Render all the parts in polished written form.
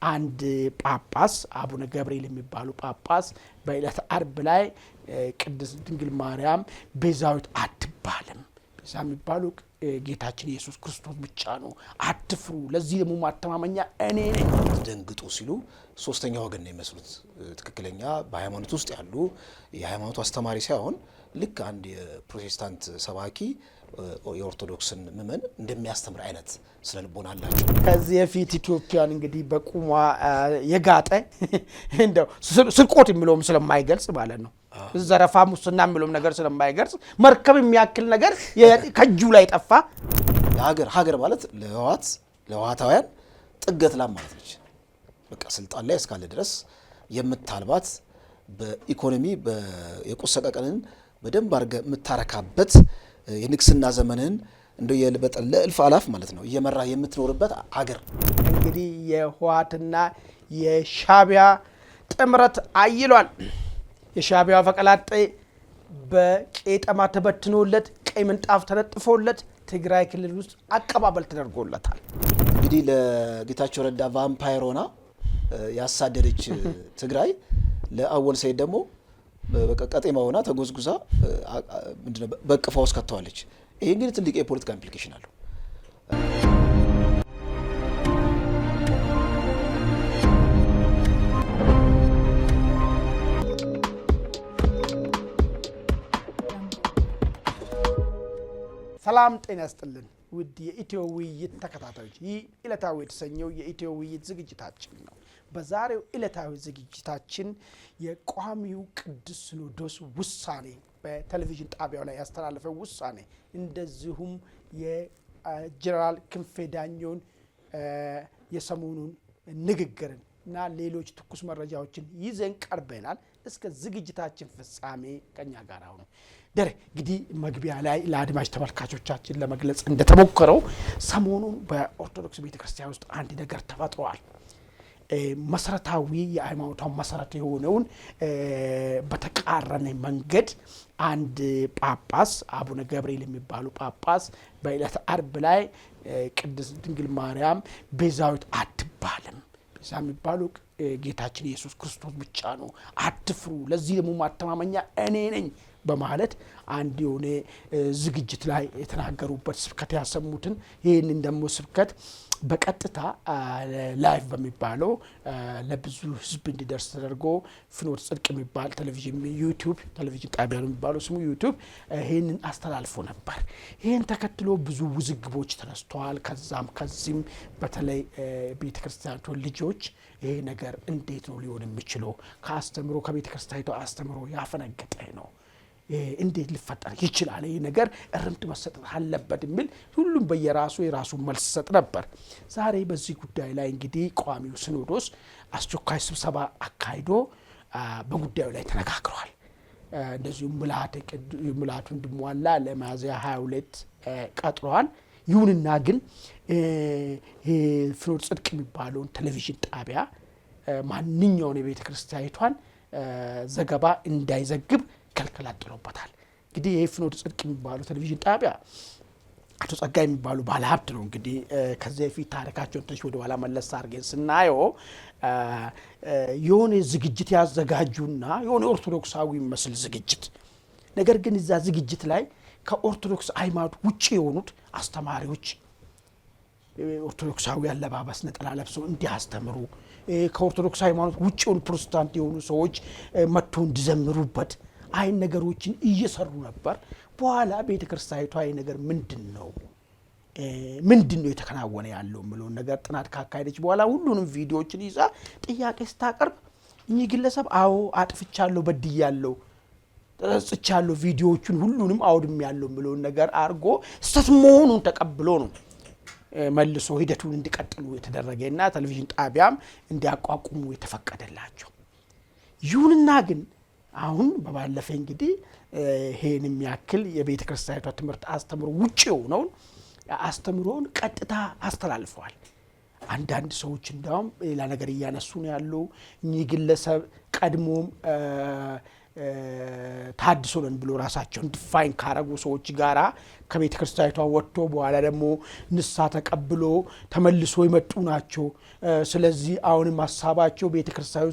አንድ ጳጳስ አቡነ ገብርኤል የሚባሉ ጳጳስ በዕለተ ዓርብ ላይ ቅድስት ድንግል ማርያም ቤዛዊት አትባልም፣ ቤዛ የሚባሉ ጌታችን ኢየሱስ ክርስቶስ ብቻ ነው፣ አትፍሩ፣ ለዚህ ደግሞ ማተማመኛ እኔ ነኝ ደንግጡ ሲሉ ሶስተኛ ወገን ነው የሚመስሉት። ትክክለኛ በሃይማኖት ውስጥ ያሉ የሃይማኖቱ አስተማሪ ሳይሆን ልክ አንድ የፕሮቴስታንት ሰባኪ የኦርቶዶክስን ምእመን እንደሚያስተምር አይነት ስለ ልቦና አላቸው። ከዚህ በፊት ኢትዮጵያን እንግዲህ በቁሟ የጋጠ እንደው ስርቆት የሚለውም ስለማይገልጽ ማለት ነው፣ ዘረፋ ሙስና የሚለውም ነገር ስለማይገልጽ መርከብ የሚያክል ነገር ከእጁ ላይ ጠፋ። ሀገር ማለት ለህወሓታውያን ጥገት ላም ማለት ነች። በቃ ስልጣን ላይ እስካለ ድረስ የምታልባት በኢኮኖሚ የቁሰቀቀንን በደንብ አድርገህ የምታረካበት የንግስና ዘመንን እንደው ለእልፍ አላፍ ማለት ነው እየመራ የምትኖርበት አገር። እንግዲህ የህወሓትና የሻዕቢያ ጥምረት አይሏል። የሻዕቢያ ፈቀላጤ በቄጠማ ተበትኖለት ቀይ ምንጣፍ ተነጥፎለት ትግራይ ክልል ውስጥ አቀባበል ተደርጎለታል። እንግዲህ ለጌታቸው ረዳ ቫምፓየር ሆና ያሳደደች ትግራይ ለአወል ሰይድ ደግሞ በቀጤማ ሆና ተጎዝጉዛ ምንድነው በቅፋ ውስጥ ከተዋለች። ይሄ እንግዲህ ትልቅ የፖለቲካ ኢምፕሊኬሽን አለው። ሰላም ጤና ይስጥልን ውድ የኢትዮ ውይይት ተከታታዮች፣ ይህ ዕለታዊ የተሰኘው የኢትዮ ውይይት ዝግጅታችን ነው። በዛሬው ዕለታዊ ዝግጅታችን የቋሚው ቅዱስ ሲኖዶስ ውሳኔ በቴሌቪዥን ጣቢያው ላይ ያስተላለፈው ውሳኔ እንደዚሁም የጀነራል ክንፌ ዳኘውን የሰሞኑን ንግግርን እና ሌሎች ትኩስ መረጃዎችን ይዘን ቀርበናል። እስከ ዝግጅታችን ፍጻሜ ከኛ ጋር ሁኑ። እንግዲህ መግቢያ ላይ ለአድማጭ ተመልካቾቻችን ለመግለጽ እንደተሞከረው ሰሞኑን በኦርቶዶክስ ቤተክርስቲያን ውስጥ አንድ ነገር ተፈጥሯል። መሰረታዊ የሃይማኖቷ መሰረት የሆነውን በተቃረነ መንገድ አንድ ጳጳስ አቡነ ገብርኤል የሚባሉ ጳጳስ በዕለተ ዓርብ ላይ ቅድስት ድንግል ማርያም ቤዛዊት አትባልም፣ ቤዛ የሚባሉ ጌታችን ኢየሱስ ክርስቶስ ብቻ ነው፣ አትፍሩ፣ ለዚህ ደግሞ ማተማመኛ እኔ ነኝ በማለት አንድ የሆነ ዝግጅት ላይ የተናገሩበት ስብከት ያሰሙትን ይህንን ደግሞ ስብከት በቀጥታ ላይቭ በሚባለው ለብዙ ህዝብ እንዲደርስ ተደርጎ ፍኖተ ጽድቅ የሚባል ቴሌቪዥን ቴሌቪዥን ጣቢያ ነው የሚባለው ስሙ ዩቲዩብ ይህንን አስተላልፎ ነበር። ይህን ተከትሎ ብዙ ውዝግቦች ተነስተዋል። ከዚህም በተለይ ቤተክርስቲያኒቱ ልጆች ይሄ ነገር እንዴት ነው ሊሆን የሚችለው? ከአስተምሮ ከቤተክርስቲያኒቱ አስተምሮ ያፈነገጠ ነው፣ እንዴት ሊፈጠር ይችላል? ይህ ነገር እርምት መሰጠት አለበት የሚል ሁሉም የራሱ መልስ ሰጥ ነበር። ዛሬ በዚህ ጉዳይ ላይ እንግዲህ ቋሚው ሲኖዶስ አስቸኳይ ስብሰባ አካሂዶ በጉዳዩ ላይ ተነጋግሯል። እንደዚሁም ምልዓቱ እንዲሟላ ለሚያዝያ 22 ቀጥሯል። ይሁንና ግን ፍኖተ ጽድቅ የሚባለውን ቴሌቪዥን ጣቢያ ማንኛውን የቤተ ክርስቲያኒቷን ዘገባ እንዳይዘግብ ከልከላ ጥሎበታል። እንግዲህ ፍኖተ ጽድቅ የሚባለው ቴሌቪዥን ጣቢያ አቶ ጸጋይ የሚባሉ ባለሀብት ነው። እንግዲህ ከዚህ በፊት ታሪካቸውን ትንሽ ወደ ኋላ መለስ አድርገን ስናየው የሆነ ዝግጅት ያዘጋጁና የሆነ ኦርቶዶክሳዊ መስል ዝግጅት፣ ነገር ግን እዛ ዝግጅት ላይ ከኦርቶዶክስ ሃይማኖት ውጪ የሆኑት አስተማሪዎች ኦርቶዶክሳዊ አለባበስ ነጠላ ለብሰው እንዲያስተምሩ፣ ከኦርቶዶክስ ሃይማኖት ውጪ የሆኑ ፕሮቴስታንት የሆኑ ሰዎች መጥቶ እንዲዘምሩበት አይን ነገሮችን እየሰሩ ነበር። በኋላ ቤተክርስቲያኒቷ አይ ነገር ምንድነው የተከናወነ ያለው ምለው ነገር ጥናት ካካሄደች በኋላ ሁሉንም ቪዲዮዎችን ይዛ ጥያቄ ስታቀርብ እኚህ ግለሰብ አዎ አጥፍቻለሁ፣ በድያለሁ፣ ተጸጽቻለሁ፣ ቪዲዮዎቹን ሁሉንም አውድም ያለው ምለው ነገር አርጎ ስተት መሆኑን ተቀብሎ ነው መልሶ ሂደቱን እንዲቀጥሉ የተደረገና ቴሌቪዥን ጣቢያም እንዲያቋቁሙ የተፈቀደላቸው። ይሁንና ግን አሁን በባለፈ እንግዲህ ይሄን የሚያክል የቤተ ክርስቲያኒቷ ትምህርት አስተምሮ ውጪ የሆነውን አስተምሮን ቀጥታ አስተላልፈዋል። አንዳንድ ሰዎች እንዳውም ሌላ ነገር እያነሱ ነው ያለው። እኚህ ግለሰብ ቀድሞም ታድሶ ነን ብሎ ራሳቸውን ዲፋይን ካረጉ ሰዎች ጋራ ከቤተ ክርስቲያኗ ወጥቶ በኋላ ደግሞ ንስሐ ተቀብሎ ተመልሶ የመጡ ናቸው። ስለዚህ አሁንም ሀሳባቸው ቤተ ክርስቲያኑ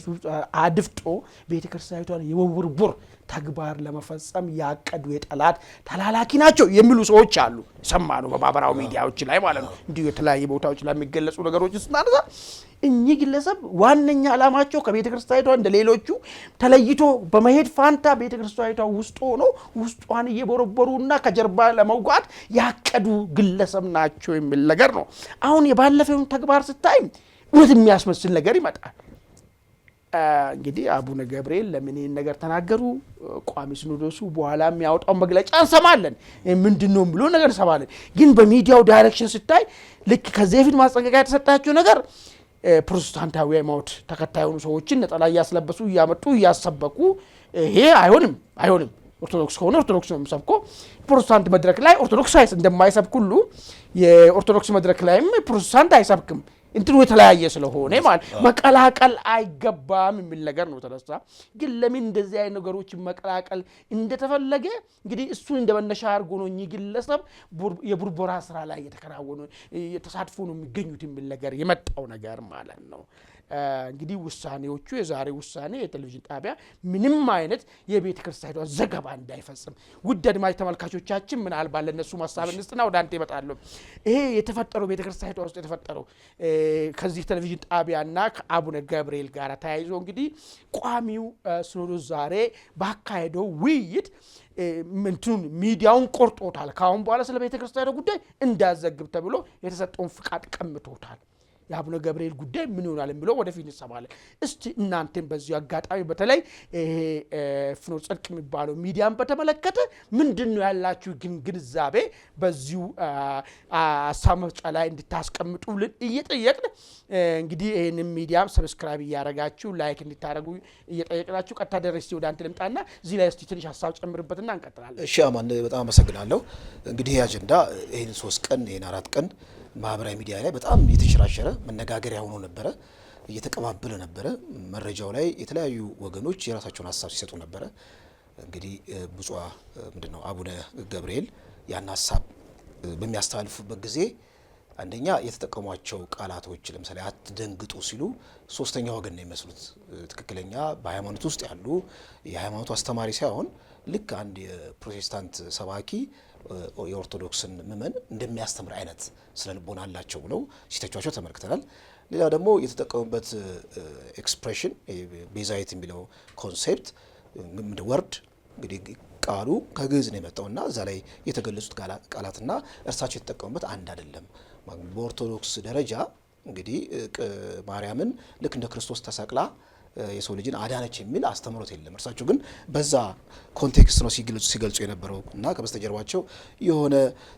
አድፍጦ ቤተ ክርስቲያኗን የመወርወር ተግባር ለመፈጸም ያቀዱ የጠላት ተላላኪ ናቸው የሚሉ ሰዎች አሉ። ሰማነው በማህበራዊ ሚዲያዎች ላይ ማለት ነው። እንዲሁ የተለያየ ቦታዎች ላይ የሚገለጹ ነገሮች ስናነሳ እኚህ ግለሰብ ዋነኛ ዓላማቸው ከቤተ ክርስቲያኗ እንደ ሌሎቹ ተለይቶ በመሄድ ፋንታ ቤተ ክርስቲያኗ ውስጥ ሆኖ ውስጧን እየቦረቦሩና ከጀርባ ለመውጋት ያቀዱ ግለሰብ ናቸው የሚል ነገር ነው። አሁን የባለፈውን ተግባር ስታይ እውነት የሚያስመስል ነገር ይመጣል። እንግዲህ አቡነ ገብርኤል ለምን ይህን ነገር ተናገሩ? ቋሚ ሲኖዶሱ በኋላ የሚያወጣው መግለጫ እንሰማለን። ምንድነው ብሎ ነገር እንሰማለን። ግን በሚዲያው ዳይሬክሽን ስታይ ልክ ከዚህ በፊት ማስጠንቀቂያ የተሰጣቸው ነገር ፕሮቴስታንታዊ ሃይማኖት ተከታይ የሆኑ ሰዎችን ነጠላ እያስለበሱ እያመጡ እያሰበኩ ይሄ አይሆንም። ኦርቶዶክስ ከሆነ ኦርቶዶክስ ነው የሚሰብከው። ፕሮቴስታንት መድረክ ላይ ኦርቶዶክስ እንደማይሰብክ ሁሉ የኦርቶዶክስ መድረክ ላይም ፕሮቴስታንት አይሰብክም። እንትኑ የተለያየ ስለሆነ ማለት መቀላቀል አይገባም የሚል ነገር ነው ተነሳ። ግን ለምን እንደዚህ አይነት ነገሮች መቀላቀል እንደተፈለገ እንግዲህ እሱን እንደመነሻ አድርጎ ነው እኚህ ግለሰብ የቡርቦራ ስራ ላይ የተከናወኑ ተሳትፎ ነው የሚገኙት የሚል ነገር የመጣው ነገር ማለት ነው። እንግዲህ ውሳኔዎቹ የዛሬ ውሳኔ የቴሌቪዥን ጣቢያ ምንም አይነት የቤተ ክርስቲያኗ ዘገባ እንዳይፈጽም ውድ አድማጭ ተመልካቾቻችን ምናልባት ለነሱ ማሳብ እንስጥና ወደ አንተ ይመጣለሁ። ይሄ የተፈጠረው ቤተ ክርስቲያኗ ውስጥ የተፈጠረው ከዚህ ቴሌቪዥን ጣቢያና ከአቡነ ገብርኤል ጋር ተያይዞ እንግዲህ ቋሚው ሲኖዶስ ዛሬ ባካሄደው ውይይት ምንቱን ሚዲያውን ቆርጦታል። ካሁን በኋላ ስለ ቤተ ክርስቲያኗ ጉዳይ እንዳዘግብ ተብሎ የተሰጠውን ፍቃድ ቀምቶታል። የአቡነ ገብርኤል ጉዳይ ምን ይሆናል የሚለው ወደፊት እንሰማለን። እስቲ እናንተም በዚህ አጋጣሚ በተለይ ፍኖተ ጽድቅ የሚባለው ሚዲያን በተመለከተ ምንድነው ያላችሁ ግንዛቤ በዚሁ ሀሳብ መስጫ ላይ እንድታስቀምጡልን እየጠየቅን እንግዲህ ይህንን ሚዲያም ሰብስክራይብ እያደረጋችሁ ላይክ እንድታደርጉ እየጠየቅናችሁ ቀጥታ ደረስ ወደ አንተ ልምጣና እዚህ ላይ እስቲ ትንሽ ሀሳብ ጨምርበትና እንቀጥላለን። እሺ አማን በጣም አመሰግናለሁ። እንግዲህ አጀንዳ ይህን 3 ቀን ይህን 4 ቀን ማህበራዊ ሚዲያ ላይ በጣም የተሸራሸረ መነጋገሪያ ሆኖ ነበረ፣ እየተቀባበለ ነበረ። መረጃው ላይ የተለያዩ ወገኖች የራሳቸውን ሀሳብ ሲሰጡ ነበረ። እንግዲህ ብፁዕ ምንድነው አቡነ ገብርኤል ያን ሀሳብ በሚያስተላልፉበት ጊዜ አንደኛ የተጠቀሟቸው ቃላቶች ለምሳሌ አትደንግጡ ሲሉ ሶስተኛ ወገን ነው የሚመስሉት። ትክክለኛ በሃይማኖት ውስጥ ያሉ የሃይማኖቱ አስተማሪ ሳይሆን ልክ አንድ የፕሮቴስታንት ሰባኪ የኦርቶዶክስን ምእመን እንደሚያስተምር አይነት ስለልቦና አላቸው ብለው ሲተቿቸው ተመልክተናል። ሌላ ደግሞ የተጠቀሙበት ኤክስፕሬሽን ቤዛዊት የሚለው ኮንሴፕት ወርድ እንግዲህ ቃሉ ከግዕዝ ነው የመጣውና እዛ ላይ የተገለጹት ቃላትና እርሳቸው የተጠቀሙበት አንድ አይደለም። በኦርቶዶክስ ደረጃ እንግዲህ ማርያምን ልክ እንደ ክርስቶስ ተሰቅላ የሰው ልጅን አዳነች የሚል አስተምሮት የለም። እርሳቸው ግን በዛ ኮንቴክስት ነው ሲገልጹ የነበረው እና ከበስተጀርባቸው የሆነ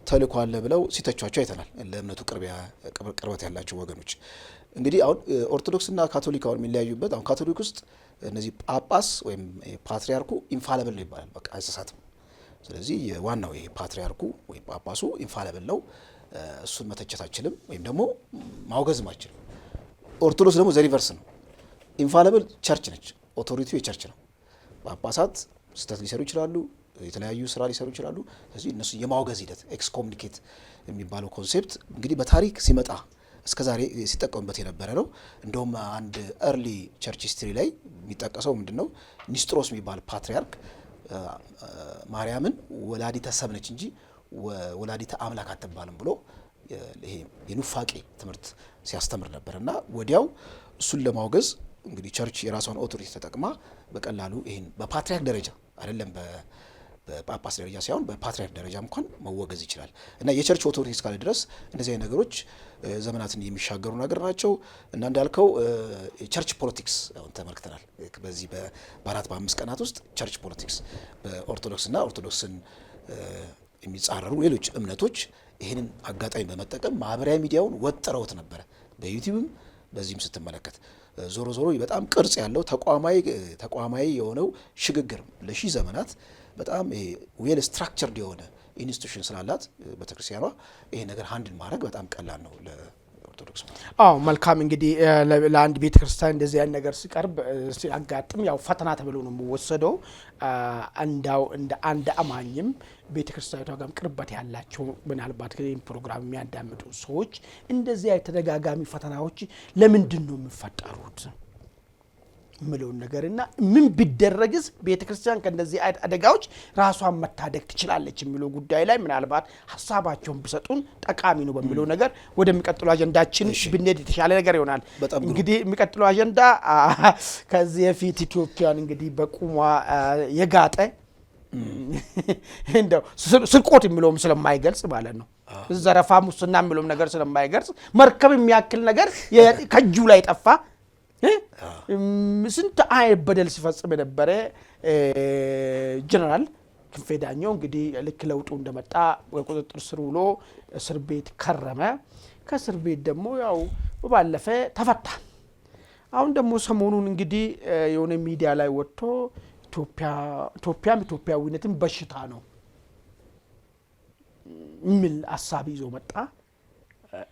ተልእኮ አለ ብለው ሲተቿቸው አይተናል። ለእምነቱ ቅርበት ያላቸው ወገኖች እንግዲህ አሁን ኦርቶዶክስና ካቶሊክ አሁን የሚለያዩበት አሁን ካቶሊክ ውስጥ እነዚህ ጳጳስ ወይም ፓትሪያርኩ ኢንፋለብል ነው ይባላል። በቃ አይሳሳትም። ስለዚህ ዋናው ይሄ ፓትሪያርኩ ወይም ጳጳሱ ኢንፋለብል ነው። እሱን መተቸት አችልም ወይም ደግሞ ማውገዝም አችልም። ኦርቶዶክስ ደግሞ ዘሪቨርስ ነው። ኢንፋለብል ቸርች ነች። ኦቶሪቲው የቸርች ነው። ጳጳሳት ስህተት ሊሰሩ ይችላሉ፣ የተለያዩ ስራ ሊሰሩ ይችላሉ። ስለዚህ እነሱ የማውገዝ ሂደት ኤክስኮሙኒኬት የሚባለው ኮንሴፕት እንግዲህ በታሪክ ሲመጣ እስከዛሬ ሲጠቀሙበት የነበረ ነው። እንደውም አንድ ኤርሊ ቸርች ሂስትሪ ላይ የሚጠቀሰው ምንድነው ኒስጥሮስ የሚባል ፓትሪያርክ ማርያምን ወላዲተ ሰብ ነች እንጂ ወላዲተ አምላክ አትባልም ብሎ ይሄ የኑፋቄ ትምህርት ሲያስተምር ነበርና ወዲያው እሱን ለማውገዝ እንግዲህ ቸርች የራሷን ኦቶሪቲ ተጠቅማ በቀላሉ ይሄን በፓትሪያርክ ደረጃ አይደለም በጳጳስ ደረጃ ሳይሆን በፓትሪያርክ ደረጃ እንኳን መወገዝ ይችላል እና የቸርች ኦቶሪቲ እስካለ ድረስ እንደዚህ አይነት ነገሮች ዘመናትን የሚሻገሩ ነገር ናቸው እና እንዳልከው ቸርች ፖለቲክስ አሁን ተመልክተናል። በዚህ በአራት በአምስት ቀናት ውስጥ ቸርች ፖለቲክስ በኦርቶዶክስና ኦርቶዶክስን የሚጻረሩ ሌሎች እምነቶች ይህንን አጋጣሚ በመጠቀም ማህበራዊ ሚዲያውን ወጥረውት ነበረ። በዩቲዩብም በዚህም ስትመለከት ዞሮ ዞሮ በጣም ቅርጽ ያለው ተቋማዊ የሆነው ሽግግር ለሺህ ዘመናት በጣም ዌል ስትራክቸርድ የሆነ ኢንስቲትዩሽን ስላላት ቤተክርስቲያኗ ይሄ ነገር ሃንድል ማድረግ በጣም ቀላል ነው ኦርቶዶክስ ማለት። አዎ መልካም እንግዲህ ለአንድ ቤተክርስቲያን እንደዚህ አይነት ነገር ሲቀርብ ሲያጋጥም ያው ፈተና ተብሎ ነው የሚወሰደው። እንዳው እንደ አንድ አማኝም ቤተክርስቲያኗ ጋር ቅርበት ያላቸው ምናልባት ይህን ፕሮግራም የሚያዳምጡ ሰዎች እንደዚህ አይነት ተደጋጋሚ ፈተናዎች ለምንድን ነው የሚፈጠሩት ምለውን ነገርና ምን ቢደረግስ ቤተክርስቲያን ከእንደዚህ አይነት አደጋዎች ራሷን መታደግ ትችላለች የሚለው ጉዳይ ላይ ምናልባት ሀሳባቸውን ቢሰጡን ጠቃሚ ነው በሚለው ነገር ወደሚቀጥለው አጀንዳችን ብንሄድ የተሻለ ነገር ይሆናል። እንግዲህ የሚቀጥለው አጀንዳ ከዚህ በፊት ኢትዮጵያን እንግዲህ በቁሟ የጋጠ እንደው ስርቆት የሚለውም ስለማይገልጽ ማለት ነው ዘረፋ ሙስና የሚለውም ነገር ስለማይገልጽ መርከብ የሚያክል ነገር ከእጁ ላይ ጠፋ ስንት አይነት በደል ሲፈጽም የነበረ ጀነራል ክንፌ ዳኘው እንግዲህ ልክ ለውጡ እንደመጣ በቁጥጥር ስር ውሎ እስር ቤት ከረመ። ከእስር ቤት ደግሞ ያው ባለፈ ተፈታ። አሁን ደግሞ ሰሞኑን እንግዲህ የሆነ ሚዲያ ላይ ወጥቶ ኢትዮጵያዊነትን በሽታ ነው የሚል ሀሳብ ይዞ መጣ።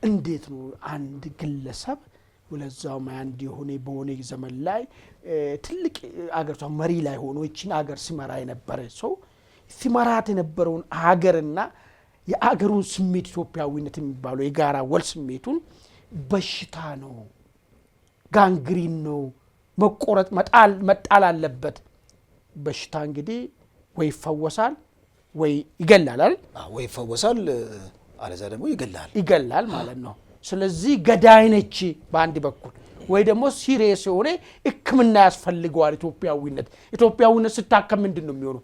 እንዴት ነው አንድ ግለሰብ ወለዛው ማንዲ ሆነ በሆነ ዘመን ላይ ትልቅ አገርቷ መሪ ላይ ሆኖ እቺን አገር ሲመራ የነበረ ሰው ሲመራት የነበረውን አገርና የአገሩን ስሜት ኢትዮጵያዊነት የሚባለው የጋራ ወል ስሜቱን በሽታ ነው ጋንግሪን ነው መቆረጥ መጣል አለበት። በሽታ እንግዲህ ወይ ይፈወሳል ወይ ይገላል አይደል? ወይ ይፈወሳል አለዛ ደግሞ ይገላል ማለት ነው። ስለዚህ ገዳይ ነች በአንድ በኩል ወይ ደግሞ ሲሪየስ የሆነ ሕክምና ያስፈልገዋል። ኢትዮጵያዊነት ስታከም ምንድን ነው የሚሆነው?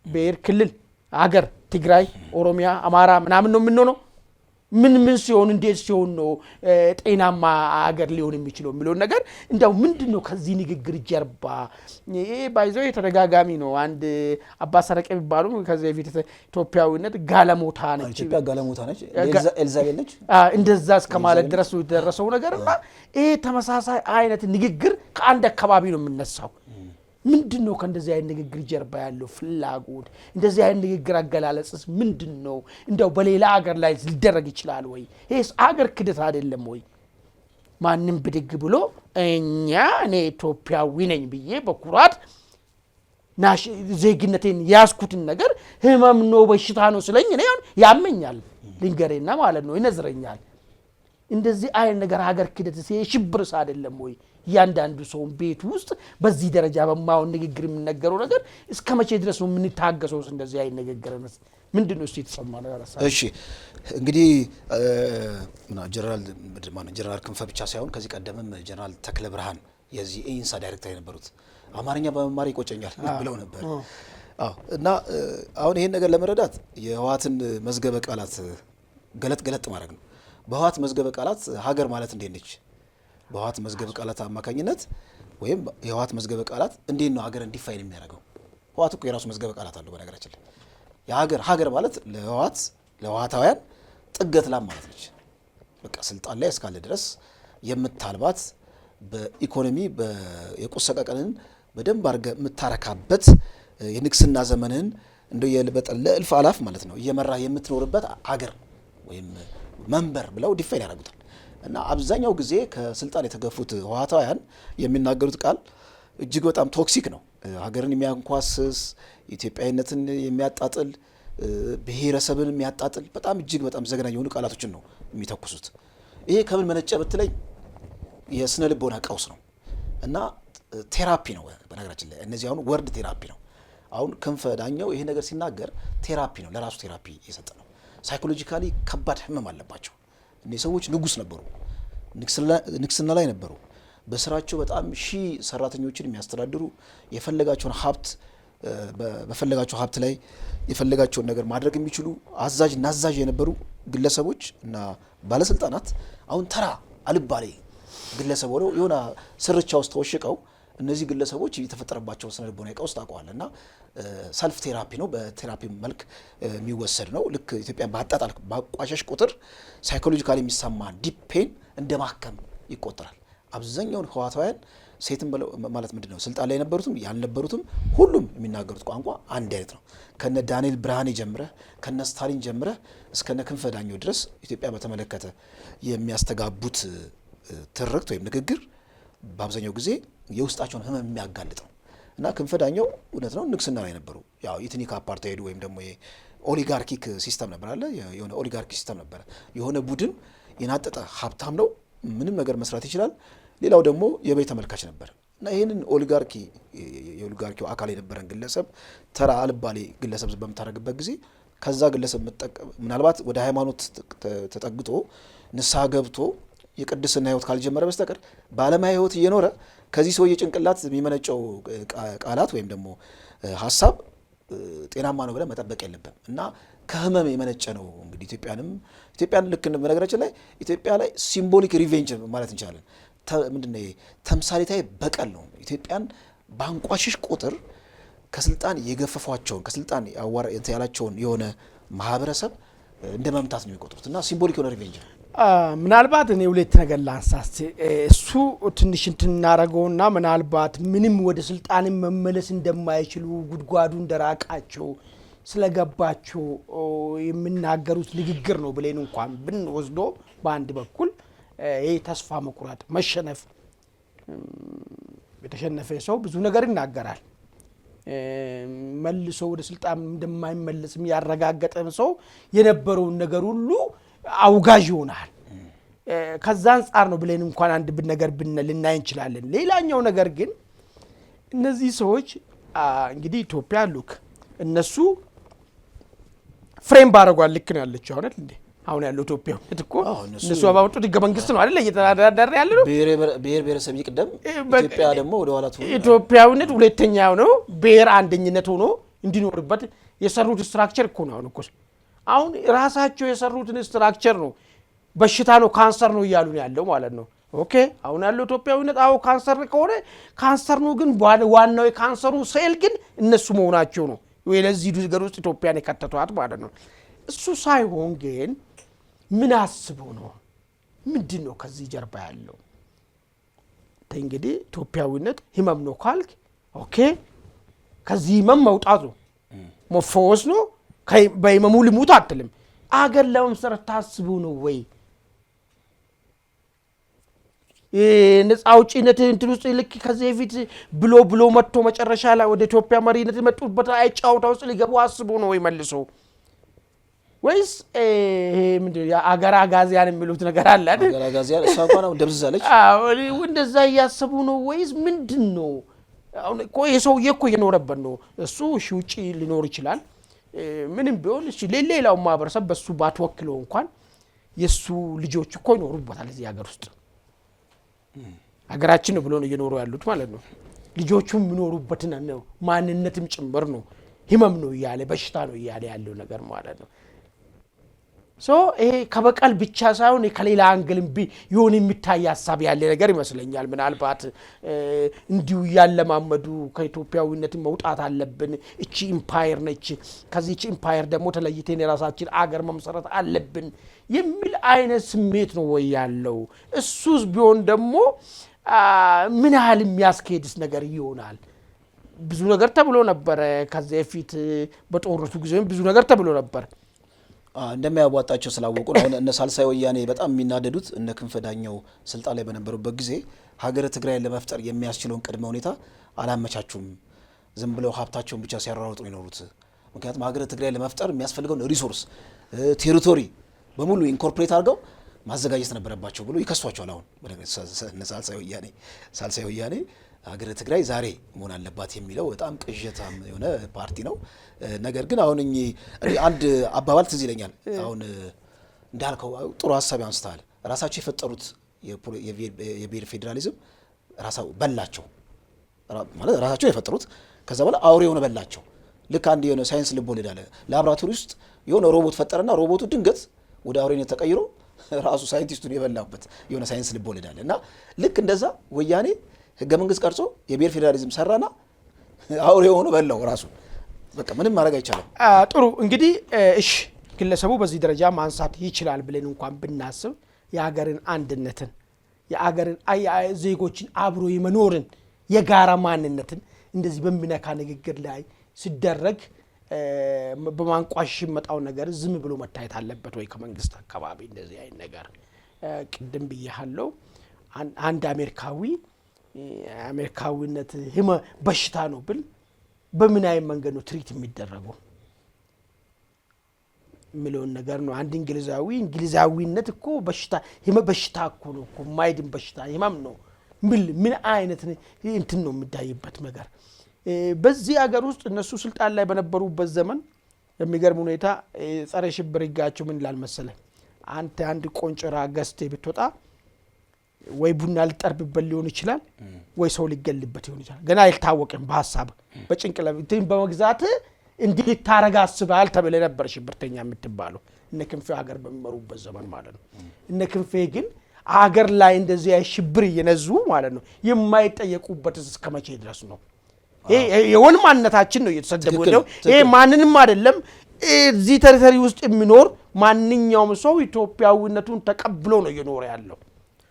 ብሔር፣ ክልል፣ አገር ትግራይ፣ ኦሮሚያ፣ አማራ ምናምን ነው የምንሆነው። ምን ሲሆን እንዴት ሲሆን ነው ጤናማ አገር ሊሆን የሚችለው የሚለው ነገር እንደው ምንድነው ከዚህ ንግግር ጀርባ? ይሄ ባይዘው የተደጋጋሚ ነው። አንድ አባ ሰረቀ የሚባሉ ከዚህ በፊት ኢትዮጵያዊነት ጋለሞታ ነች፣ ኢትዮጵያ ጋለሞታ ነች፣ ኤልዛቤል ነች እንደዛ እስከማለት ድረስ ደረሰው ነገርና ይሄ ተመሳሳይ አይነት ንግግር ከአንድ አካባቢ ነው የሚነሳው። ምንድነው ከእንደዚህ አይነት ንግግር ጀርባ ያለው ፍላጎት? እንደዚህ አይነት ንግግር አገላለጽስ ምንድነው? እንደው በሌላ ሀገር ላይ ሊደረግ ይችላል ወይ? ይሄስ ሀገር ክደት አይደለም ወይ? ማንም ብድግ ብሎ እኔ ኢትዮጵያዊ ነኝ ብዬ በኩራት ዜግነቴን ያስኩትን ነገር ህመም ነው በሽታ ነው ስለኝ እኔ ያመኛል ልንገሬና ማለት ነው ይነዝረኛል። እንደዚህ አይነት ነገር ሀገር ክደትስ ሽብርስ አይደለም ወይ? ያንዳንዱ ሰው ቤት ውስጥ በዚህ ደረጃ በማውን ንግግር የሚነገረው ነገር እስከ መቼ ድረስ ነው የምንታገሰው? እንደዚህ አይነት ንግግር ምንድነው እስቲ ተሰማ ነገር አሳ እሺ እንግዲህ ጀነራል ክንፈ ብቻ ሳይሆን ከዚህ ቀደምም ጀነራል ተክለ ብርሃን የዚህ ኢንሳ ዳይሬክተር የነበሩት አማርኛ በመማር ይቆጨኛል ብለው ነበር። እና አሁን ይሄን ነገር ለመረዳት የህወሓትን መዝገበ ቃላት ገለጥ ማድረግ ነው። በህወሓት መዝገበ ቃላት ሀገር ማለት እንዴት ነች? በህወሓት መዝገበ ቃላት አማካኝነት ወይም የህወሓት መዝገበ ቃላት እንዴት ነው ሀገር እንዲፋይን የሚያደርገው? ህወሓት እኮ የራሱ መዝገበ ቃላት አለው። በነገራችን ላይ ሀገር ማለት ለህወሓታውያን ጥገት ላም ማለት ነች። በቃ ስልጣን ላይ እስካለ ድረስ የምታልባት በኢኮኖሚ የቁሰቀቀንን በደንብ አድርገህ የምታረካበት የንግስና ዘመንን ለእልፍ አላፍ ማለት ነው እየመራ የምትኖርበት ሀገር ወይም መንበር ብለው ዲፋይን ያደርጉታል። እና አብዛኛው ጊዜ ከስልጣን የተገፉት ህወሓታውያን የሚናገሩት ቃል እጅግ በጣም ቶክሲክ ነው። ሀገርን የሚያንኳስስ፣ ኢትዮጵያዊነትን የሚያጣጥል፣ ብሔረሰብን የሚያጣጥል በጣም እጅግ በጣም ዘግናኝ የሆኑ ቃላቶችን ነው የሚተኩሱት። ይሄ ከምን መነጨ ብትለኝ የስነ ልቦና ቀውስ ነው እና ቴራፒ ነው። በነገራችን ላይ እነዚህ አሁን ወርድ ቴራፒ ነው። አሁን ክንፈ ዳኘው ይሄ ነገር ሲናገር ቴራፒ ነው፣ ለራሱ ቴራፒ የሰጠ ነው። ሳይኮሎጂካሊ ከባድ ህመም አለባቸው። እነዚህ ሰዎች ንጉስ ነበሩ፣ ንግስና ላይ ነበሩ። በስራቸው በጣም ሺህ ሰራተኞችን የሚያስተዳድሩ የፈለጋቸውን ሀብት በፈለጋቸው ሀብት ላይ የፈለጋቸውን ነገር ማድረግ የሚችሉ አዛዥ ናዛዥ የነበሩ ግለሰቦች እና ባለስልጣናት አሁን ተራ አልባሌ ግለሰብ ሆነው የሆነ ስርቻ ውስጥ ተወሽቀው እነዚህ ግለሰቦች የተፈጠረባቸው ስነ ልቦናዊ ቀውስ ታውቀዋል። እና ሰልፍ ቴራፒ ነው፣ በቴራፒ መልክ የሚወሰድ ነው። ልክ ኢትዮጵያን ባቋሸሽ ቁጥር ሳይኮሎጂካሊ የሚሰማ ዲፕ ፔን እንደ ማከም ይቆጠራል። አብዛኛውን ህወሓታውያን ሴትም ማለት ምንድነው ስልጣን ላይ የነበሩትም ያልነበሩትም ሁሉም የሚናገሩት ቋንቋ አንድ አይነት ነው። ከነ ዳንኤል ብርሃኔ ጀምረህ ከነ ስታሊን ጀምረህ እስከነ ክንፈ ዳኘው ድረስ ኢትዮጵያ በተመለከተ የሚያስተጋቡት ትርክት ወይም ንግግር በአብዛኛው ጊዜ የውስጣቸውን ህመም የሚያጋልጥ ነው እና ክንፈ ዳኘው እውነት ነው ንግስና ላይ ነበሩ። ያው ኢትኒክ አፓርታይድ ወይም ደግሞ ኦሊጋርኪክ ሲስተም ነበር አለ የሆነ ኦሊጋርኪክ ሲስተም ነበር። የሆነ ቡድን የናጠጠ ሀብታም ነው ምንም ነገር መስራት ይችላል። ሌላው ደግሞ የበይ ተመልካች ነበር እና ይህንን የኦሊጋርኪው አካል የነበረን ግለሰብ ተራ አልባሌ ግለሰብ በምታደርግበት ጊዜ ከዛ ግለሰብ ምናልባት ወደ ሃይማኖት ተጠግቶ ንስሐ ገብቶ የቅድስና ህይወት ካልጀመረ በስተቀር በዓለማዊ ህይወት እየኖረ ከዚህ ሰውዬ ጭንቅላት የሚመነጨው ቃላት ወይም ደግሞ ሀሳብ ጤናማ ነው ብለን መጠበቅ የለብን እና ከህመም የመነጨ ነው። እንግዲህ ኢትዮጵያን ልክ በነገራችን ላይ ኢትዮጵያ ላይ ሲምቦሊክ ሪቬንጅ ማለት እንችላለን። ምንድነው ተምሳሌታዊ በቀል ነው። ኢትዮጵያን ባንቋሽሽ ቁጥር ከስልጣን የገፈፏቸውን ከስልጣን ያላቸውን የሆነ ማህበረሰብ እንደ መምታት ነው የሚቆጥሩት እና ሲምቦሊክ የሆነ ሪቬንጅ ነው። ምናልባት እኔ ሁለት ነገር ላንሳስ እሱ ትንሽ እንትናረገውና ምናልባት ምንም ወደ ስልጣን መመለስ እንደማይችሉ ጉድጓዱ እንደራቃቸው ስለገባቸው የሚናገሩት ንግግር ነው ብለን እንኳን ብንወስዶ በአንድ በኩል ይሄ ተስፋ መቁረጥ መሸነፍ የተሸነፈ ሰው ብዙ ነገር ይናገራል። መልሶ ወደ ስልጣን እንደማይመለስም ያረጋገጠ ሰው የነበረውን ነገር ሁሉ አውጋዥ ይሆናል። ከዛ አንፃር ነው ብለን እንኳን አንድ ነገር ልናይ እንችላለን። ሌላኛው ነገር ግን እነዚህ ሰዎች እንግዲህ ኢትዮጵያ ሉክ እነሱ ፍሬም ባረጓል ልክ ነው ያለችው አይደል እንዴ? አሁን ያለው ኢትዮጵያ እኮ እነሱ አባወጡት ህገ መንግስት ነው አይደል እየተዳደረ ያለ ነው። ብሔር ብሔረሰብ ይቅደም ኢትዮጵያ ደግሞ ወደ ኋላ ትሆን ኢትዮጵያዊነት ሁለተኛው ነው። ብሔር አንደኝነት ሆኖ እንዲኖርበት የሰሩት ስትራክቸር እኮ ነው። አሁን ራሳቸው የሰሩትን ስትራክቸር ነው በሽታ ነው ካንሰር ነው እያሉ ያለው ማለት ነው። ኦኬ አሁን ያለው ኢትዮጵያዊነት ካንሰር ከሆነ ካንሰር ነው፣ ግን ዋናው የካንሰሩ ሴል ግን እነሱ መሆናቸው ነው ወይ ለዚህ ነገር ውስጥ ኢትዮጵያን የከተቷት ማለት ነው። እሱ ሳይሆን ግን ምን አስበው ነው? ምንድነው ከዚህ ጀርባ ያለው? እንግዲህ ኢትዮጵያዊነት ህመም ነው ካልክ ኦኬ ከዚህ ህመም መውጣት ነው መፈወስ ነው። በህመሙ ልሙት አትልም። አገር ለመመስረት ታስበው ነው ወይ? ነፃ አውጪነት እንትን ውስጥ ልክ ከዚህ በፊት ብሎ መጥቶ መጨረሻ ላይ ወደ ኢትዮጵያ መሪነት የመጡበት አይጫውታ ውስጥ ሊገቡ አስበው ነው ወይ መልሶ? ወይስ ምንድነው የአገር አጋዚያን የሚሉት ነገር አለ አይደል? አገር አጋዚያን እሷ እንኳን አሁን ደብዝዛለች። እንደዛ እያሰቡ ነው ወይስ ምንድነው? አሁን እኮ የሰውዬ እኮ እየኖረበት ነው እሱ። እሺ ውጪ ሊኖር ይችላል ምንም ቢሆን እሺ ሌላው ማህበረሰብ በሱ ባትወክለው እንኳን የሱ ልጆች እኮ ይኖሩበታል እዚህ ሀገር ውስጥ። ሀገራችን ነው ብሎ ነው እየኖሩ ያሉት ማለት ነው። ልጆቹም የሚኖሩበት ነው ማንነትም ጭምር ነው። ህመም ነው እያለ በሽታ ነው እያለ ያለው ነገር ማለት ነው። ይሄ ከበቀል ብቻ ሳይሆን ከሌላ አንግልም ይሆን የሚታይ ሀሳብ ያለ ነገር ይመስለኛል። ምናልባት እንዲሁ ያለማመዱ ከኢትዮጵያዊነት መውጣት አለብን፣ እቺ ኢምፓየር ነች፣ ከዚህች ኢምፓየር ደግሞ ተለይተን የራሳችን አገር መመስረት አለብን የሚል አይነት ስሜት ነው ወይ ያለው? እሱስ ቢሆን ደግሞ ምን ያህል የሚያስኬድስ ነገር ይሆናል? ብዙ ነገር ተብሎ ነበር ከዚህ በፊት በጦርነቱ ጊዜ ብዙ ነገር ተብሎ ነበር። እንደማያዋጣቸው ስላወቁ አሁን እነ ሳልሳይ ወያኔ በጣም የሚናደዱት እነ ክንፈ ዳኘው ስልጣን ላይ በነበሩበት ጊዜ ሀገረ ትግራይን ለመፍጠር የሚያስችለውን ቅድመ ሁኔታ አላመቻቹም። ዝም ብለው ሀብታቸውን ብቻ ሲያራሩጡ ነው የኖሩት። ምክንያቱም ሀገረ ትግራይን ለመፍጠር የሚያስፈልገውን ሪሶርስ ቴሪቶሪ በሙሉ ኢንኮርፖሬት አድርገው ማዘጋጀት ነበረባቸው ብሎ ይከሷቸዋል። አሁን እነ ሳልሳይ ወያኔ ሀገረ ትግራይ ዛሬ መሆን አለባት የሚለው በጣም ቅዠታም የሆነ ፓርቲ ነው። ነገር ግን አሁን አንድ አባባል ትዝ ይለኛል። አሁን እንዳልከው ጥሩ ሀሳብ ያንስተሃል። ራሳቸው የፈጠሩት የብሔር ፌዴራሊዝም ራሳው በላቸው ማለት ራሳቸው የፈጠሩት ከዛ በኋላ አውሬ የሆነ በላቸው። ልክ አንድ የሆነ ሳይንስ ልቦለድ አለ። ላብራቶሪ ውስጥ የሆነ ሮቦት ፈጠረና ሮቦቱ ድንገት ወደ አውሬነት ተቀይሮ ራሱ ሳይንቲስቱን የበላበት የሆነ ሳይንስ ልቦለድ አለ። እና ልክ እንደዛ ወያኔ ህገ መንግስት ቀርጾ የብሔር ፌዴራሊዝም ሰራና አውሬ የሆነ በላው ራሱ። በቃ ምንም ማድረግ አይቻልም። ጥሩ እንግዲህ እሺ ግለሰቡ በዚህ ደረጃ ማንሳት ይችላል ብለን እንኳን ብናስብ የሀገርን አንድነትን የአገርን ዜጎችን አብሮ የመኖርን የጋራ ማንነትን እንደዚህ በሚነካ ንግግር ላይ ሲደረግ በማንቋሽ መጣው ነገር ዝም ብሎ መታየት አለበት ወይ ከመንግስት አካባቢ? እንደዚህ አይነት ነገር ቅድም ብያለሁ። አንድ አሜሪካዊነት በሽታ ነው ብል በምን አይነት መንገድ ነው ትሪት የሚደረገው የሚለውን ነገር ነው። አንድ እንግሊዛዊነት እኮ በሽታ እኮ ነው እኮ ማይድን በሽታ ህመም ነው ምን አይነት እንትን ነው የሚታይበት ነገር። በዚህ ሀገር ውስጥ እነሱ ስልጣን ላይ በነበሩበት ዘመን የሚገርም ሁኔታ ጸረ ሽብር ህጋቸው ምን ይላል መሰለህ? አንድ ቆንጭራ ገዝተህ ብትወጣ ወይ ቡና ሊጠርብበት ሊሆን ይችላል ወይ ሰው ሊገልበት ሊሆን ይችላል። ገና አይታወቅም። በሐሳብ በጭንቅላት በመግዛት እንዲህ ልታረጋ አስበሃል ተብለ ነበር ሽብርተኛ የምትባለው እነ ክንፌ ሀገር በሚመሩበት ዘመን ማለት ነው። እነ ክንፌ ግን ሀገር ላይ እንደዚህ ሽብር እየነዙ ማለት ነው የማይጠየቁበት እስከመቼ ድረስ ነው? የወን ማንነታችን ነው እየተሰደቡ ነው። ይሄ ማንንም አይደለም እዚህ ቴሪቶሪ ውስጥ የሚኖር ማንኛውም ሰው ኢትዮጵያዊነቱን ተቀብሎ ነው እየኖረ ያለው።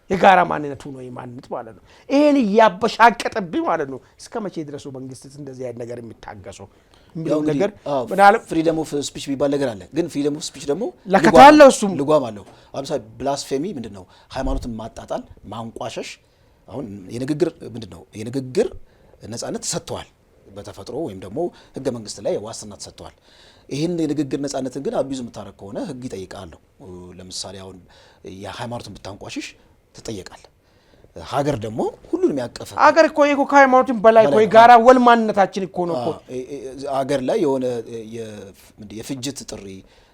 የጋራ ማንነቱ ነው የማንነት ማለት ነው። ይሄን ያበሻቀጠብኝ ማለት ነው። እስከመቼ ድረስ ነው መንግስት እንደዚህ አይነት ነገር የሚታገሰው? የሚለው ነገር ፍሪደም ኦፍ ስፒች ቢባል ነገር አለ። ግን ፍሪደም ኦፍ ስፒች ደግሞ ለከታለው እሱም ልጓም አለው። አብሳይ ብላስፌሚ ምንድነው? ሃይማኖትን ማጣጣል፣ ማንቋሸሽ። አሁን የንግግር ምንድነው? የንግግር ነጻነት ተሰጥቷል በተፈጥሮ ወይም ደግሞ ህገ መንግስት ላይ ዋስትና ተሰጥቷል። ይሄን የንግግር ነጻነትን ግን አቢዙ የምታረግ ከሆነ ህግ ይጠይቃል። ለምሳሌ አሁን የሃይማኖትን ብታንቋሽሽ ትጠየቃል። ሀገር ደግሞ ሁሉንም ያቀፈ ሀገር እኮ ከሃይማኖትን በላይ እኮ የጋራ ወል ማንነታችን እኮ ነው እኮ ሀገር ላይ የሆነ የፍጅት ጥሪ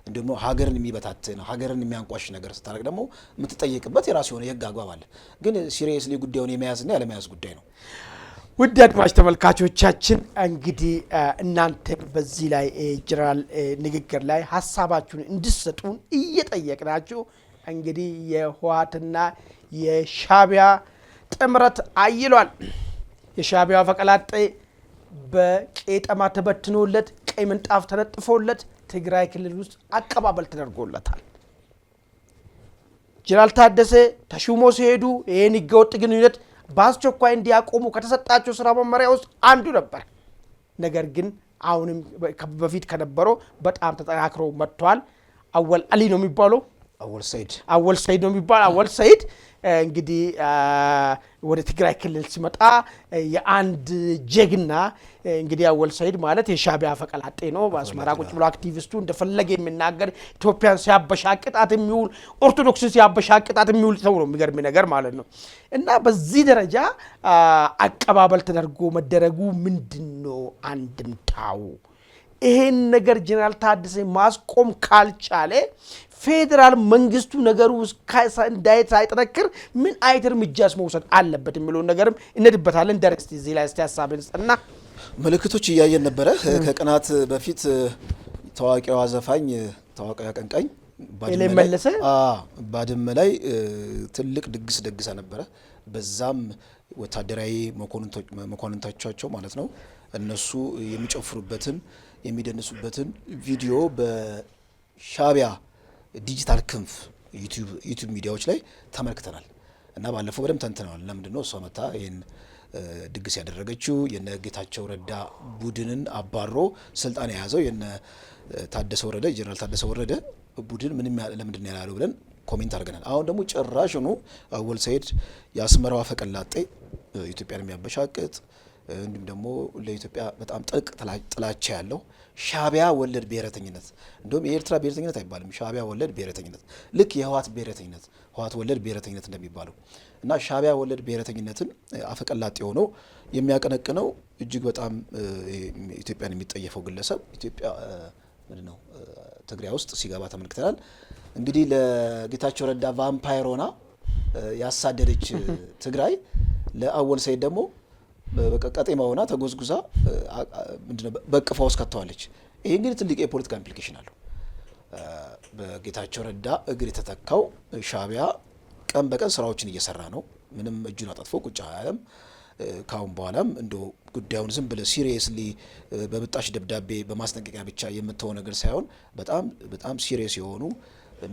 እንደሞ ሀገርን የሚበታትን ሀገርን የሚያንቋሽ ነገር ስታረግ ደግሞ የምትጠየቅበት የራሱ የሆነ የህግ አግባብ አለ። ግን ሲሪየስሊ ጉዳዩን የመያዝና ያለመያዝ ጉዳይ ነው። ውድ አድማጭ ተመልካቾቻችን እንግዲህ እናንተ በዚህ ላይ ጀነራል ንግግር ላይ ሐሳባችሁን እንድትሰጡን እየጠየቅናችሁ እንግዲህ የህወሓትና የሻዕቢያ ጥምረት አይሏል። የሻዕቢያ ፈቀላጤ በቄጠማ ተበትኖለት ቀይ ምንጣፍ ተነጥፎለት ትግራይ ክልል ውስጥ አቀባበል ተደርጎለታል። ጀነራል ታደሰ ተሹሞ ሲሄዱ ይሄን ህገወጥ ግንኙነት በአስቸኳይ እንዲያቆሙ ከተሰጣቸው ስራ መመሪያ ውስጥ አንዱ ነበር። ነገር ግን አሁንም በፊት ከነበረው በጣም ተጠናክሮ መጥቷል። አወል አሊ ነው የሚባለው አወል ሰይድ ነው የሚባለው። አወል ሰይድ እንግዲህ ወደ ትግራይ ክልል ሲመጣ የአንድ ጀግና እንግዲህ አወል ሰይድ ማለት የሻዕቢያ ፈቀላጤ ነው። በአስመራ ቁጭ ብሎ አክቲቪስቱ እንደፈለገ የሚናገር ኢትዮጵያን ሲያበሻቅጣት የሚውል ኦርቶዶክስን ሲያበሻቅጣት የሚውል ሰው ነው። የሚገርም ነገር ማለት ነው። እና በዚህ ደረጃ አቀባበል ተደርጎ መደረጉ ምንድነው አንድምታው? ይሄን ነገር ጀነራል ታደሰ ማስቆም ካልቻለ ፌደራል መንግስቱ ነገሩ ሳይጠነክር ምን አይነት እርምጃስ መውሰድ አለበት የሚለው ነገርም እንድበታለን። ዳይሬክት እዚህ ላይ ያሳብንስና ምልክቶች እያየን ነበረ። ከቀናት በፊት ታዋቂዋ ዘፋኝ ታዋቂዋ አቀንቃኝ ባድመ ላይ ትልቅ ድግስ ደግሳ ነበረ። በዛም ወታደራዊ መኮንኖቻቸው ማለት ነው እነሱ የሚጨፍሩበትን የሚደንሱበትን ቪዲዮ በሻዕቢያ ዲጂታል ክንፍ ዩቲዩብ ሚዲያዎች ላይ ተመልክተናል እና ባለፈው በደም ተንትነዋል። ለምንድነው እሷ መታ ይሄን ድግስ ያደረገችው? የነ ጌታቸው ረዳ ቡድንን አባሮ ስልጣን የያዘው የነ ታደሰ ወረደ ጀነራል ታደሰ ወረደ ቡድን ምንም ለምንድነው ያላለው ብለን ኮሜንት አድርገናል። አሁን ደግሞ ጭራሽ ነው አወል ሰይድ የአስመራው ፈቀላጤ ኢትዮጵያን የሚያበሻቅጥ እንዲሁም ደግሞ ለኢትዮጵያ በጣም ጥልቅ ጥላቻ ያለው ሻዕቢያ ወለድ ብሔረተኝነት፣ እንደውም የኤርትራ ብሔረተኝነት አይባልም፣ ሻዕቢያ ወለድ ብሔረተኝነት ልክ የህወሓት ብሔረተኝነት ህወሓት ወለድ ብሔረተኝነት እንደሚባለው እና ሻዕቢያ ወለድ ብሔረተኝነትን አፈቀላጤ ሆነው የሚያቀነቅነው እጅግ በጣም ኢትዮጵያን የሚጠየፈው ግለሰብ ኢትዮጵያ ምንድነው ትግራይ ውስጥ ሲገባ ተመልክተናል። እንግዲህ ለጌታቸው ረዳ ቫምፓየር ሆና ያሳደደች ትግራይ ለአወል ሰይድ ደግሞ በቀጤማ ሆና ተጎዝጉዛ ምንድነው በቅፋ ውስጥ ከተዋለች። ይሄ እንግዲህ ትልቅ የፖለቲካ ኢምፕሊኬሽን አለው። በጌታቸው ረዳ እግር የተተካው ሻዕቢያ ቀን በቀን ስራዎችን እየሰራ ነው። ምንም እጁን አጣጥፎ ቁጭ አያለም። ካሁን በኋላም እንደው ጉዳዩን ዝም ብለ ሲሪየስሊ በብጣሽ ደብዳቤ በማስጠንቀቂያ ብቻ የምትተው ነገር ሳይሆን በጣም ሲሪየስ የሆኑ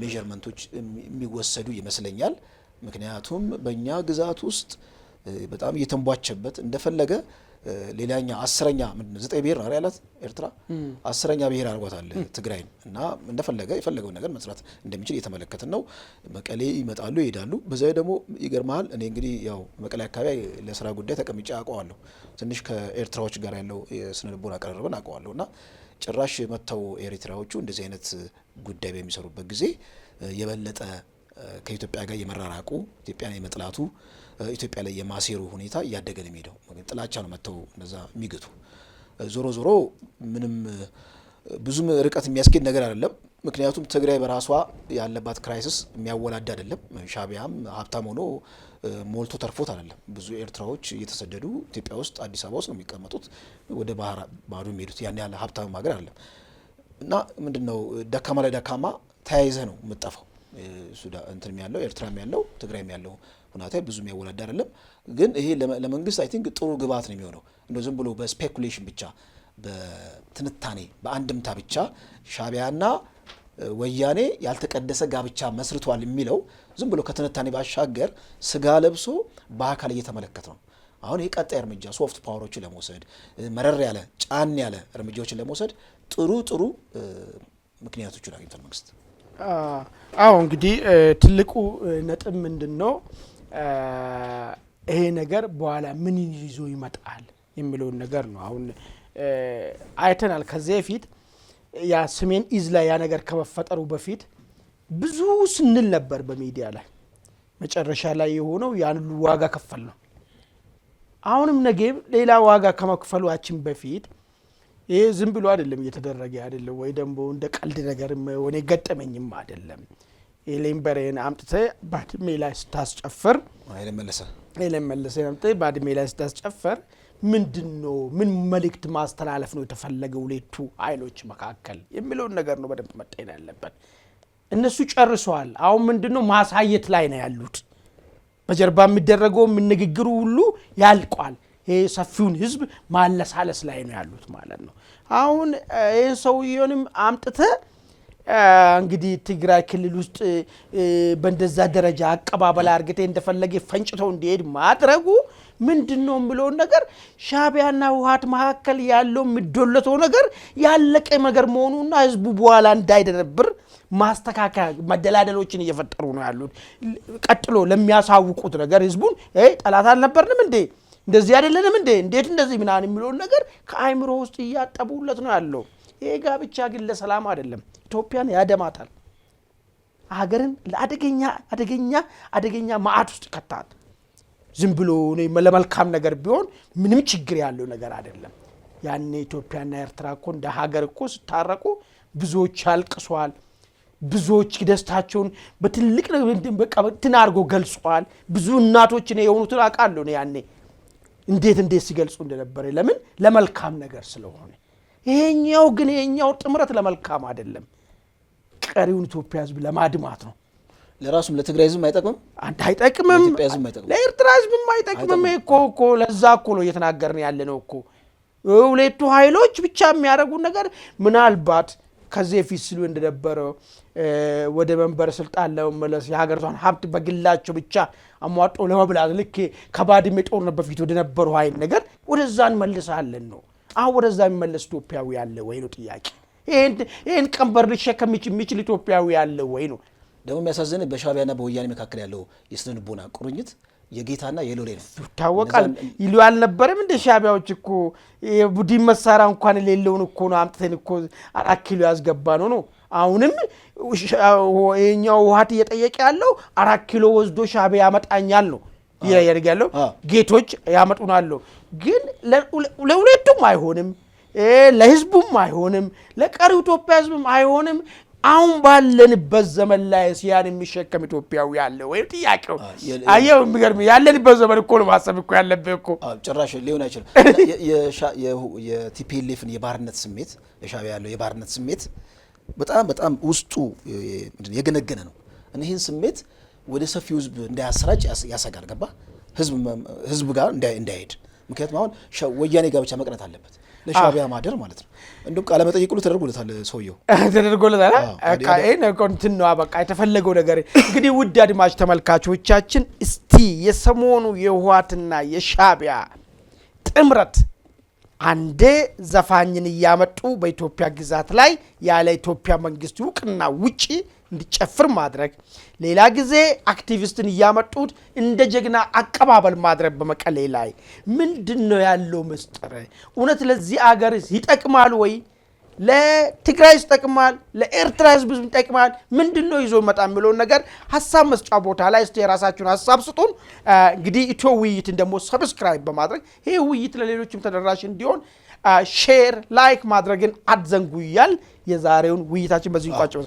ሜዠርመንቶች የሚወሰዱ ይመስለኛል። ምክንያቱም በእኛ ግዛት ውስጥ በጣም እየተንቧቸበት እንደፈለገ ሌላኛ 10ኛ ምንድነው 9 ብሔር ነው ያላት ኤርትራ 10ኛ ብሔር አድርጓታል ትግራይን እና እንደፈለገ የፈለገውን ነገር መስራት እንደሚችል እየተመለከትን ነው። መቀሌ ይመጣሉ ይሄዳሉ። በዛው ደግሞ ይገርማል። እኔ እንግዲህ ያው መቀሌ አካባቢ ለስራ ጉዳይ ተቀምጬ አውቀዋለሁ። ትንሽ ከኤርትራዎች ጋር ያለው የስነ ልቦና አቀራረብን አውቀዋለሁና ጭራሽ መተው ኤርትራዎቹ እንደዚህ አይነት ጉዳይ በሚሰሩበት ጊዜ የበለጠ ከኢትዮጵያ ጋር የመራራቁ ኢትዮጵያን የመጥላቱ ኢትዮጵያ ላይ የማሴሩ ሁኔታ እያደገ ነው የሚሄደው። ጥላቻ ነው መተው እነዛ የሚገቱ። ዞሮ ዞሮ ምንም ብዙም ርቀት የሚያስኬድ ነገር አይደለም። ምክንያቱም ትግራይ በራሷ ያለባት ክራይሲስ የሚያወላድ አይደለም። ሻቢያም ሀብታም ሆኖ ሞልቶ ተርፎት አይደለም። ብዙ ኤርትራዎች እየተሰደዱ ኢትዮጵያ ውስጥ አዲስ አበባ ውስጥ ነው የሚቀመጡት፣ ወደ ባህር ባዶ የሚሄዱት። ያን ያለ ሀብታም ሀገር አይደለም እና ምንድነው ደካማ ላይ ደካማ ተያይዘህ ነው የምጠፋው። ሱዳን እንትም ያለው ኤርትራም ያለው ትግራይም ያለው ሁኔታ ብዙም ያወላዳ አይደለም። ግን ይሄ ለመንግስት አይ ቲንክ ጥሩ ግብዓት ነው የሚሆነው። እንደው ዝም ብሎ በስፔኩሌሽን ብቻ በትንታኔ በአንድምታ ብቻ ሻቢያና ወያኔ ያልተቀደሰ ጋብቻ መስርቷል የሚለው ዝም ብሎ ከትንታኔ ባሻገር ስጋ ለብሶ በአካል እየተመለከተ ነው። አሁን ይሄ ቀጣይ እርምጃ ሶፍት ፓወሮችን ለመውሰድ መረር ያለ ጫን ያለ እርምጃዎችን ለመውሰድ ጥሩ ምክንያቶችን አግኝቷል መንግስት። አዎ እንግዲህ ትልቁ ነጥብ ምንድነው ይሄ ነገር በኋላ ምን ይዞ ይመጣል የሚለውን ነገር ነው። አሁን አይተናል። ከዚህ በፊት ያ ሰሜን ኢዝ ላይ ያ ነገር ከመፈጠሩ በፊት ብዙ ስንል ነበር በሚዲያ ላይ። መጨረሻ ላይ የሆነው ያን ዋጋ ከፈል ነው። አሁንም ነገም ሌላ ዋጋ ከመክፈሏችን በፊት ይሄ ዝም ብሎ አይደለም እየተደረገ አይደለም፣ ወይ ደግሞ እንደ ቀልድ ነገር ወኔ ገጠመኝም አይደለም። ኤሌምበሬን አምጥተ ባድሜ ላይ ስታስጨፍር ኤሌመለሰ አምጥተ ባድሜ ላይ ስታስጨፍር ምንድነው ምን መልእክት ማስተላለፍ ነው የተፈለገው ሁለቱ ኃይሎች መካከል የሚለውን ነገር ነው በደንብ መጠየቅ ያለበት። እነሱ ጨርሰዋል። አሁን ምንድነው ማሳየት ላይ ነው ያሉት። በጀርባ የሚደረገው ንግግሩ ሁሉ ያልቋል። ይሄ ሰፊውን ህዝብ ማለሳለስ ላይ ነው ያሉት ማለት ነው። አሁን ይሄን ሰውየውንም አምጥተ እንግዲህ ትግራይ ክልል ውስጥ በእንደዛ ደረጃ አቀባበል አርግቴ እንደፈለገ ፈንጭተው እንዲሄድ ማድረጉ ምንድነው የሚለው ነገር ሻቢያና ህወሓት መካከል ያለው ምዶለተው ነገር ያለቀ ነገር መሆኑና ህዝቡ በኋላ እንዳይደረብር ማስተካከያ መደላደሎችን እየፈጠሩ ነው ያሉት። ቀጥሎ ለሚያሳውቁት ነገር ህዝቡን ጠላት አልነበርንም እንዴ እንደዚህ አይደለንም እንዴ እንዴት እንደዚህ ምናን የሚለው ነገር ከአይምሮ ውስጥ እያጠቡለት ነው ያለው። ይሄ ጋብቻ ግን ለሰላም አይደለም፣ ኢትዮጵያን ያደማታል። ሀገርን ለአደገኛ ማዕት ውስጥ ከታት። ዝም ብሎ ለመልካም ነገር ቢሆን ምንም ችግር ያለው ነገር አይደለም። ያኔ ኢትዮጵያና ኤርትራ እኮ እንደ ሀገር እኮ ስታረቁ ብዙዎች ያልቅሷል። ብዙዎች ደስታቸውን በትልቅ በቃ ትናርጎ ገልጿል። ብዙ እናቶች ነው የሆኑት አቃለው ነው ያኔ እንዴት ሲገልጹ እንደነበረ። ለምን ለመልካም ነገር ስለሆነ። ይሄኛው ግን ይሄኛው ጥምረት ለመልካም አይደለም፣ ቀሪውን ኢትዮጵያ ህዝብ ለማድማት ነው። ለራሱም ለትግራይ ህዝብ አይጠቅምም፣ አይጠቅምም፣ ለኤርትራ ህዝብ አይጠቅምም። እኮ ለዛ እኮ ነው እየተናገርን ያለ ነው እኮ። ሁለቱ ኃይሎች ብቻ የሚያደርጉ ነገር ምናልባት ከዚህ ፊት ሲሉ እንደነበረው ወደ መንበር ስልጣን ለመመለስ የሀገሪቷን ሀብት በግላቸው ብቻ አሟጦ ለመብላት ልክ ከባድሜ ጦርነት በፊት ወደ ነበረው ኃይል ነገር ወደዛ እንመልሳለን ነው። አሁን ወደዛ የሚመለስ ኢትዮጵያዊ ያለ ወይ ነው ጥያቄ። ይሄን ቀንበር ሊሸከም የሚችል ኢትዮጵያዊ ያለ ወይ ነው። ደግሞ የሚያሳዝን በሻቢያና በወያኔ መካከል ያለው የስነ ልቦና ቁርኝት የጌታና የሎሌ ነው ይታወቃል። ይሉ አልነበረም እንደ ሻቢያዎች እኮ የቡድን መሳሪያ እንኳን የሌለውን እኮ ነው አምጥተን እኮ 4 ኪሎ ያስገባ ነው። አሁንም የኛው ህወሓት እየጠየቀ ያለው 4 ኪሎ ወስዶ ሻቢያ ያመጣኛል ነው ያደርጋለው። ጌቶች ያመጡናል። ግን ለሁለቱም አይሆንም፣ ለህዝቡም አይሆንም፣ ለቀሪው ኢትዮጵያ ህዝብም አይሆንም። አሁን ባለንበት ዘመን ላይ ሲያን የሚሸከም ኢትዮጵያዊ ያለ ወይ ጥያቄው አየው። የሚገርም ያለንበት ዘመን እኮ ነው ማሰብ እኮ ያለበት እኮ ጭራሽ ሊሆን አይችልም። የቲፒኤልኤፍን የባርነት ስሜት የሻቢያ ያለው የባርነት ስሜት በጣም ውስጡ የገነገነ ነው። እነዚህን ስሜት ወደ ሰፊው ህዝብ እንዳያሰራጭ ያሰጋል። ገባ ህዝብ ጋር እንዳይሄድ። ምክንያቱም አሁን ወያኔ ጋር ብቻ መቅረት አለበት። ለሻቢያ ማደር ማለት ነው። እንደውም ቃለ መጠይቅ ሁሉ ተደርጎለታል ሰውየው ተደርጎለታል። እንትን ነው በቃ የተፈለገው ነገር። እንግዲህ ውድ አድማጭ ተመልካቾቻችን እስቲ የሰሞኑ የህወሓትና የሻቢያ ጥምረት አንዴ ዘፋኝን እያመጡ በኢትዮጵያ ግዛት ላይ ያለ ኢትዮጵያ መንግስት እውቅና ውጪ እንዲጨፍር ማድረግ፣ ሌላ ጊዜ አክቲቪስትን እያመጡት እንደ ጀግና አቀባበል ማድረግ በመቀሌ ላይ ምንድነው ያለው ምስጢር? እውነት ለዚህ አገር ይጠቅማል ወይ? ለትግራይ ይጠቅማል? ለኤርትራ ህዝብ ይጠቅማል? ምንድነው ይዞ መጣ የሚለው ነገር ሐሳብ መስጫ ቦታ ላይ እስቲ የራሳችሁን ሐሳብ ስጡን። እንግዲህ ኢትዮ ውይይትን ደግሞ ሰብስክራይብ በማድረግ ይሄ ውይይት ለሌሎችም ተደራሽ እንዲሆን ሼር ላይክ ማድረግን አትዘንጉ ይላል። የዛሬውን ውይይታችን በዚህ እንቋጨው።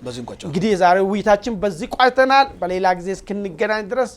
እንግዲህ የዛሬው ውይይታችን በዚህ ቋጭተናል። በሌላ ጊዜ እስክንገናኝ ድረስ